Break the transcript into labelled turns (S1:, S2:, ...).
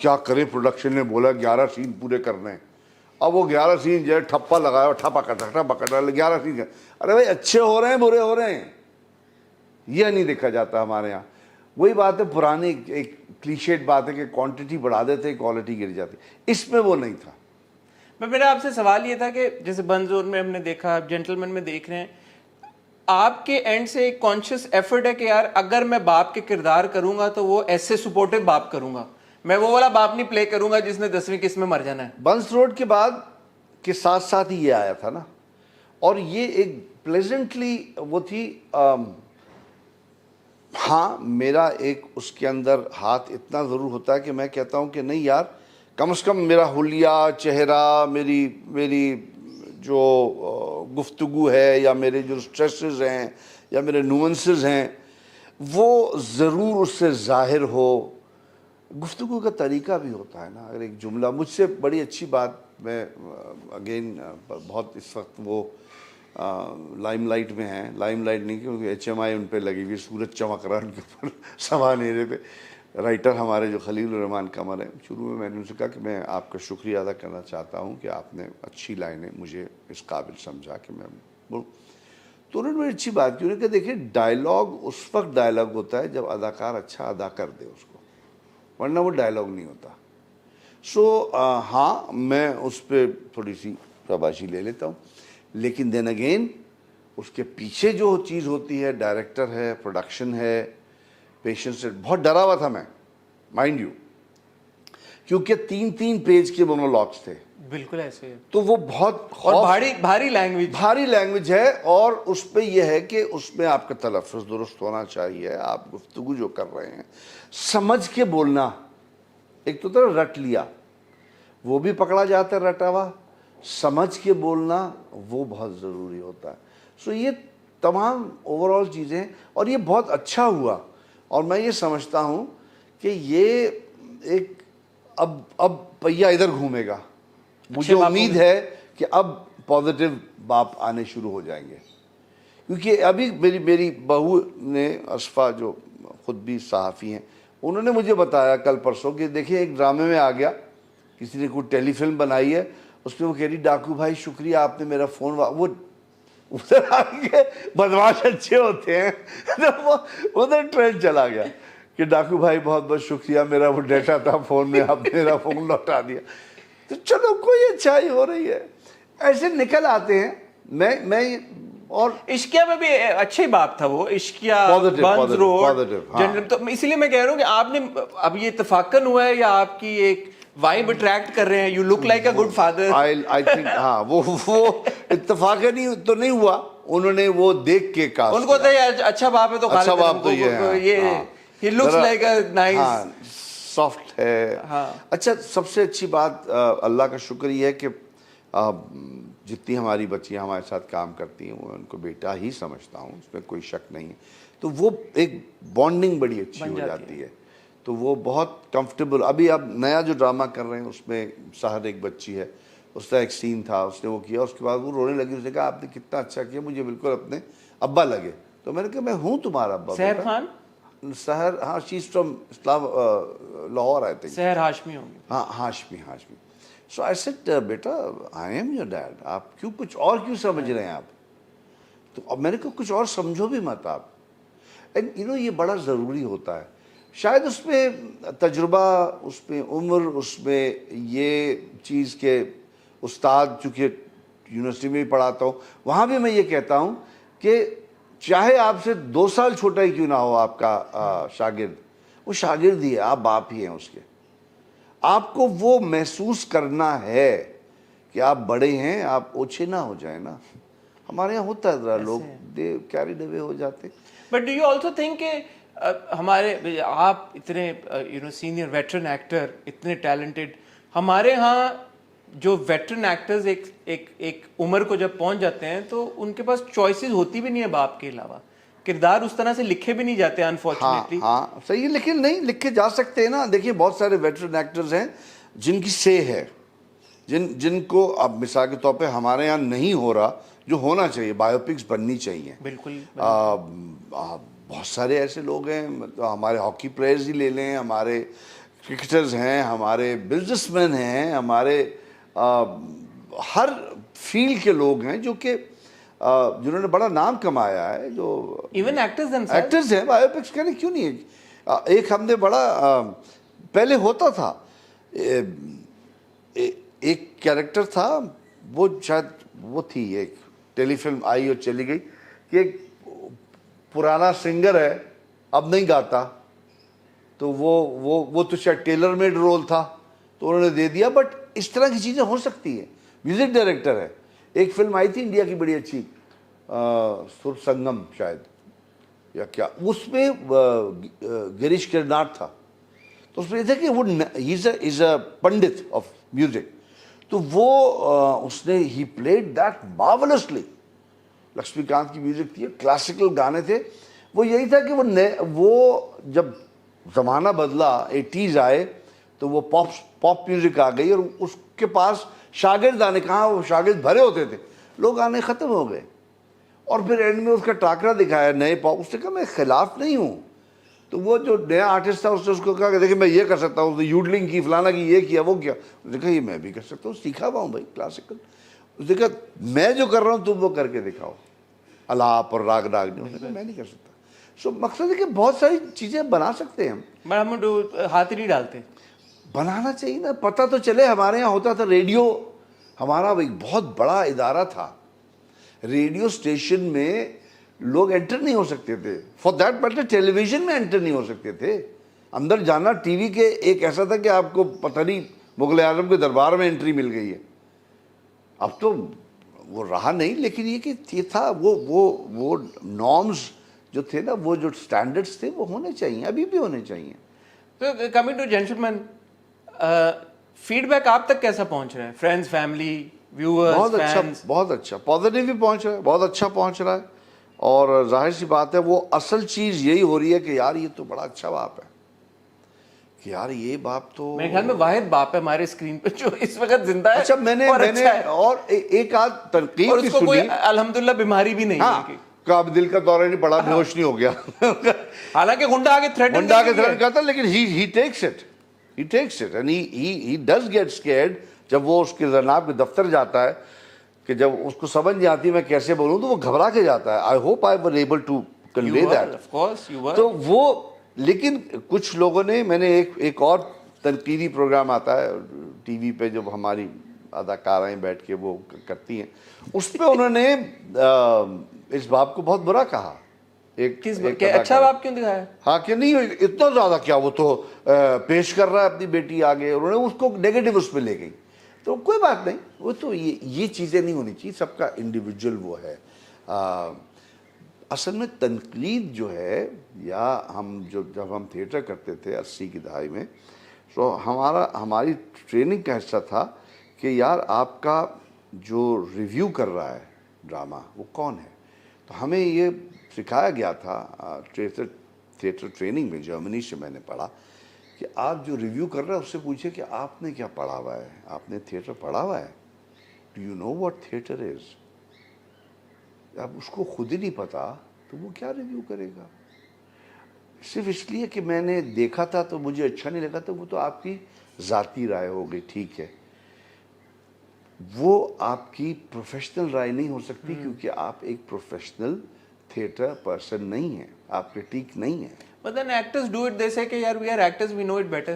S1: क्या करें, प्रोडक्शन ने बोला 11 सीन पूरे करने हैं। अब वो 11 सीन जो है ठप्पा लगाया, ठप्पा कटा 11 सीन। अरे भाई अच्छे हो रहे हैं बुरे हो रहे हैं, यह नहीं देखा जाता हमारे यहाँ। वही बात है, पुरानी एक क्लीशेड बात है कि क्वांटिटी बढ़ा देते क्वालिटी गिर जाती, इसमें वो नहीं था।
S2: मेरा आपसे सवाल ये था कि जैसे बंद जोन में हमने देखा, जेंटलमैन में देख रहे हैं, आपके एंड से एक कॉन्शियस एफर्ट है कि यार अगर मैं बाप के किरदार करूंगा तो वो ऐसे सपोर्टिव बाप करूंगा, मैं वो वाला बाप नहीं प्ले करूंगा जिसने 10वीं किस्त में मर जाना है।
S1: बंस रोड के बाद के साथ साथ ही ये आया था ना, और ये एक प्लेजेंटली वो थी। हाँ, मेरा एक उसके अंदर हाथ इतना ज़रूर होता है कि मैं कहता हूँ कि नहीं यार, कम से कम मेरा हुलिया, चेहरा, मेरी जो गुफ्तगू है या मेरे जो स्ट्रेसेस हैं या मेरे नुअंसेस हैं, वो ज़रूर उससे ज़ाहिर हो। गुफ्तगू का तरीका भी होता है ना। अगर एक जुमला, मुझसे बड़ी अच्छी बात, मैं अगेन बहुत इस वक्त वो लाइमलाइट में हैं, लाइमलाइट नहीं क्योंकि HMI उन पर लगी हुई, सूरज चमक रहा है उनके ऊपर सवानेरे पे। राइटर हमारे जो खलील रहमान कमर हैं, शुरू में मैंने उनसे कहा कि मैं आपका शुक्रिया अदा करना चाहता हूँ कि आपने अच्छी लाइनें मुझे इस काबिल समझा कि मैं बोलूँ। तो उन्होंने बड़ी अच्छी बात की, उन्होंने कहा देखिए डायलॉग उस वक्त डायलॉग होता है जब अदाकार अच्छा अदा कर दे उसको, वरना वो डायलॉग नहीं होता। हाँ, मैं उस पर थोड़ी सी शाबाशी ले लेता हूँ, लेकिन देन अगेन उसके पीछे जो चीज़ होती है, डायरेक्टर है, प्रोडक्शन है, पेशेंस है। बहुत डरा हुआ था मैं, माइंड यू, क्योंकि 3-3 पेज के मोनोलॉग्स थे।
S2: बिल्कुल ऐसे है।
S1: तो वो बहुत
S2: और भारी
S1: लैंग्वेज है, और उस पर यह है कि उसमें आपका तलफ़्फ़ुज़ दुरुस्त होना चाहिए, आप गुफ्तगू जो कर रहे हैं समझ के बोलना। एक तो रट लिया, वो भी पकड़ा जाता है रटा हुआ, समझ के बोलना वो बहुत ज़रूरी होता है। सो ये तमाम ओवरऑल चीज़ें, और ये बहुत अच्छा हुआ, और मैं ये समझता हूँ कि ये एक अब पहिया इधर घूमेगा। मुझे उम्मीद है कि अब पॉजिटिव बाप आने शुरू हो जाएंगे, क्योंकि अभी मेरी बहू ने, असफ़ा, जो ख़ुद भी सहाफ़ी हैं, उन्होंने मुझे बताया कल परसों कि देखिए एक ड्रामे में आ गया, किसी ने कोई टेलीफिल्म बनाई है, उसमें वो कह रही डाकू भाई शुक्रिया आपने मेरा फ़ोन, वो उधर आगे बदमाश अच्छे होते हैं तो वो उधर ट्रेंड चला गया कि डाकू भाई बहुत बहुत शुक्रिया, मेरा वो डेटा था फ़ोन में, आपने मेरा फ़ोन लौटा दिया। तो चलो कोई अच्छाई हो रही है, ऐसे निकल आते हैं। मैं और
S2: इश्किया में भी अच्छे बाप था वो, इश्किया, बंस रोड, तो इसीलिए मैं कह रहा हूँ कि आपने अब ये इत्तेफाकन हुआ है या आपकी एक वाइब अट्रैक्ट कर रहे हैं, you look like a good father.
S1: I think हाँ, वो इत्तेफाकन ही तो नहीं हुआ, उन्होंने वो देख के कहा,
S2: उनको तो अच्छा बाप है तो
S1: अच्छा बाप तो ये
S2: he looks like a nice,
S1: soft है। हाँ। अच्छा, सबसे अच्छी बात अल्लाह का शुक्र ये है कि जितनी हमारी बच्चियां हमारे साथ काम करती हैं, वो उनको बेटा ही समझता हूँ, उसमें कोई शक नहीं है। तो वो एक बॉन्डिंग बड़ी अच्छी हो जाती है, तो वो बहुत कंफर्टेबल। अभी अब नया जो ड्रामा कर रहे हैं उसमें सहर एक बच्ची है, उसका एक सीन था, उसने वो किया, उसके बाद वो रोने लगी, उसने कहा आपने कितना अच्छा किया, मुझे बिल्कुल अपने अब्बा लगे। तो मैंने कहा मैं हूँ तुम्हारा अब्बा।
S2: सहर खान,
S1: सहर, हाँ, she is from Lahore I think.
S2: सहर हाशमी होंगे।
S1: हाँ, हाशमी। सो आई सेड बेटा आई एम योर डैड, आप क्यों कुछ और क्यों समझ रहे हैं आप? तो अब मैंने कहा कुछ और समझो भी मत आप। एंड यू नो ये बड़ा ज़रूरी होता है, शायद उसमें तजुर्बा, उसमें उम्र, उसमें ये चीज़ के उस्ताद, चूँकि यूनिवर्सिटी में भी पढ़ाता हूँ, वहाँ भी मैं ये कहता हूँ कि चाहे आपसे 2 साल छोटा ही क्यों ना हो आपका शागिर्द, वो शागिर्द ही है, आप बाप ही हैं उसके। आपको वो महसूस करना है कि आप बड़े हैं, आप ओछे ना हो जाए ना। हमारे यहाँ होता है ज़रा, लोग दे कैरिड अवे हो जाते।
S2: But do you also think कि हमारे, आप इतने सीनियर वेटरन एक्टर, इतने टैलेंटेड, हमारे यहाँ जो वेटरन एक्टर्स एक उम्र को जब पहुंच जाते हैं तो उनके पास चॉइसेस होती भी नहीं है बाप के अलावा, किरदार उस तरह से लिखे भी नहीं जाते अनफॉर्चुनेटली।
S1: हाँ, सही है, लेकिन नहीं लिखे जा सकते हैं ना। देखिए बहुत सारे वेटरन एक्टर्स हैं जिनकी से है, जिनको अब मिसाल के तौर पे हमारे यहाँ नहीं हो रहा जो होना चाहिए, बायोपिक्स बननी चाहिए।
S2: बिल्कुल।
S1: बहुत सारे ऐसे लोग हैं, मतलब हमारे हॉकी प्लेयर्स ही ले लें, हमारे क्रिकेटर्स हैं, हमारे बिजनेसमैन हैं, हमारे हर फील्ड के लोग हैं जो कि जिन्होंने बड़ा नाम कमाया है, जो
S2: इवन एक्टर्स
S1: एक्टर्स हैं। बायोपिक्स कहने क्यों नहीं है। एक हमने बड़ा पहले होता था, एक कैरेक्टर था, वो शायद वो थी, एक टेलीफिल्म आई और चली गई कि एक पुराना सिंगर है, अब नहीं गाता, तो वो तो शायद टेलर मेड रोल था, तो उन्होंने दे दिया। बट इस तरह की चीज़ें हो सकती हैं। म्यूजिक डायरेक्टर है, एक फिल्म आई थी इंडिया की बड़ी अच्छी, सुर संगम शायद या क्या, उसमें गिरीश कर्नाड था। तो उसमें यह था कि वो is a Pandit of music, तो वो उसने ही प्लेड दैट मार्वलसली। लक्ष्मीकांत की म्यूजिक थी, क्लासिकल गाने थे। वो यही था कि वो जब ज़माना बदला, 80s आए, तो वो पॉप म्यूजिक आ गई और उसके पास शागिर्द आने, कहाँ वो शागिर्द भरे होते थे, लोग आने ख़त्म हो गए। और फिर एंड में उसका टाकरा दिखाया नए पॉप। उसने कहा मैं खिलाफ नहीं हूँ। तो वो जो नया आर्टिस्ट था उसने उसको कहा कि देखिए मैं ये कर सकता हूँ, उसने यूडलिंग की, फलाना की, ये किया, वो किया। उसने कहा ये मैं भी कर सकता हूँ, सीखा हुआ हूँ भाई क्लासिकल। उसने कहा मैं जो कर रहा हूँ तुम वो करके दिखाओ, अलाप और राग राग नहीं। उसने कहा मैं नहीं कर सकता। सो मकसद है कि बहुत सारी चीज़ें बना सकते हैं हम,
S2: बट हम हाथ ही नहीं डालते।
S1: बनाना चाहिए ना, पता तो चले। हमारे यहाँ होता था रेडियो, हमारा एक बहुत बड़ा इदारा था। रेडियो स्टेशन में लोग एंटर नहीं हो सकते थे, फॉर दैट मैटर टेलीविजन में एंटर नहीं हो सकते थे। अंदर जाना टीवी के एक ऐसा था कि आपको पता नहीं मुगल आजम के दरबार में एंट्री मिल गई है। अब तो वो रहा नहीं, लेकिन ये था, वो नॉर्म्स जो थे ना, वो जो स्टैंडर्ड्स थे वो होने चाहिए, अभी भी होने चाहिए।
S2: तो कमिंग टू जेंटलमैन, फीडबैक आप तक कैसा पहुंच रहा है? फ्रेंड्स, फैमिली, व्यूअर्स,
S1: बहुत अच्छा,
S2: फैंस?
S1: बहुत अच्छा, पॉजिटिव भी पहुंच रहा है, बहुत अच्छा पहुंच रहा है। और जाहिर सी बात है, वो असल चीज़ यही हो रही है कि यार ये तो बड़ा अच्छा बाप है, कि यार ये बाप तो
S2: मेरे ख्याल में वाहिद बाप है हमारे स्क्रीन पे जो इस वक्त जिंदा है।
S1: अच्छा। मैंने
S2: और
S1: मैंने
S2: अच्छा है।
S1: और एक आध तनकीद
S2: और
S1: भी
S2: उसको कोई
S1: सुनी।
S2: अल्हम्दुलिल्लाह बीमारी भी नहीं है
S1: हाँ,
S2: कि
S1: कब दिल का दौरा नहीं पड़ा, बेहोश नहीं हो गया।
S2: हालांकि गुंडा आगे थ्रेटन
S1: मुंडा के थ्रेट करता, लेकिन he takes it and he does get scared. जब वो उसके जनाब के दफ्तर जाता है, कि जब उसको समझ नहीं आती मैं कैसे बोलूं, तो वो घबरा के जाता है। I hope I were able to convey that.
S2: Of course you were.
S1: तो वो, लेकिन कुछ लोगों ने, मैंने एक और तनकीदी प्रोग्राम आता है टीवी पे जब हमारी अदाकाराएं बैठ के वो करती हैं, उस पर उन्होंने इस बाप को बहुत बुरा कहा।
S2: अच्छा बाप क्यों दिखाया?
S1: हाँ, कि नहीं इतना ज़्यादा क्या, वो तो पेश कर रहा है अपनी बेटी आगे, उन्होंने उसको नेगेटिव उस पर ले गई। तो कोई बात नहीं, वो तो ये चीज़ें नहीं होनी चाहिए, सबका इंडिविजुअल वो है। असल में तनकीद जो है, या हम जब हम थिएटर करते थे 80 की दहाई में, तो हमारी ट्रेनिंग का हिस्सा था कि यार आपका जो रिव्यू कर रहा है ड्रामा, वो कौन है। तो हमें ये सिखाया गया था थिएटर ट्रेनिंग में, जर्मनी से मैंने पढ़ा, कि आप जो रिव्यू कर रहे हैं उससे पूछिए कि आपने क्या पढ़ा हुआ है, आपने थिएटर पढ़ा हुआ है, do you know what theatre is. अब उसको खुद ही नहीं पता तो वो क्या रिव्यू करेगा। सिर्फ इसलिए कि मैंने देखा था तो मुझे अच्छा नहीं लगा, तो वो तो आपकी ज़ाती राय हो गई, ठीक है। वो आपकी प्रोफेशनल राय नहीं हो सकती, क्योंकि आप एक प्रोफेशनल थिएटर पर्सन नहीं है, आप क्रिटिक नहीं है।
S2: But then actors do it, they say कि यार we are actors, we know it better.